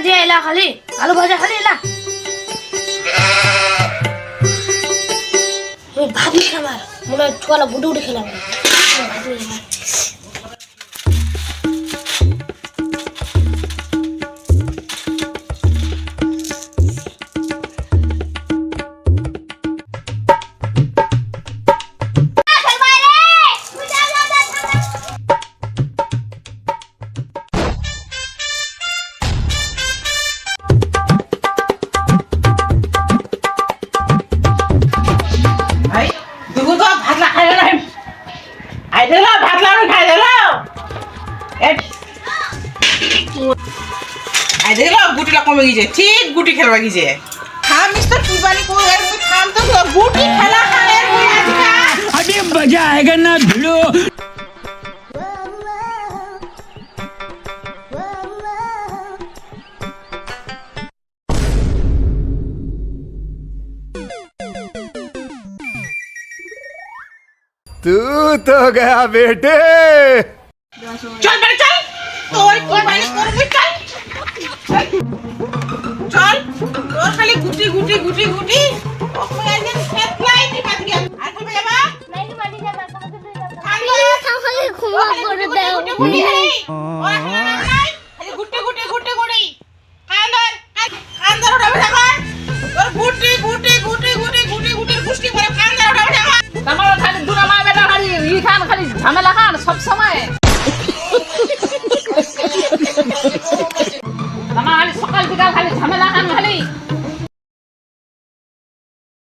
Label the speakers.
Speaker 1: যে এলা খালি আলু ভাজা খালি এলা ভাত নি খাবার মনে হয় ছোলা বুটে উঠে খেলাম ভাত নি খাবার
Speaker 2: গুটিটা কমে গেছে ঠিক গুটি খেলবা গেছে খাম মিস্টার কুরবানি কো আর মুই খাম তো গুটি খেলা খায় মুই আজকা
Speaker 3: अभी मजा आएगा ना भिड़ो
Speaker 4: तू तो गया बेटे
Speaker 2: চল বেটা চল তোর কুরবানি করবি চল চল তোর খালি গুটি গুটি গুটি গুটি ওই আইজন খেত লাই নি পাত গিয়া আর কবে যাবা
Speaker 1: নাই মানি যাবা তোমাকে তুই যাবা
Speaker 2: খালি
Speaker 1: ক্ষমা করে দাও
Speaker 2: গুটি খালি ওরা খালি গুটি গুটি গুটি গুটি কান্দর কান্দর ওটা বেটা তোর গুটি গুটি গুটি গুটি গুটি গুটি গুষ্টি করে কান্দর ওটা বেটা
Speaker 5: তোমার খালি দুনা মা বেটা খালি ই খান খালি ঝামেলা খান সব সময় তোমার খালি সকাল বিকাল খালি ঝামেলা খান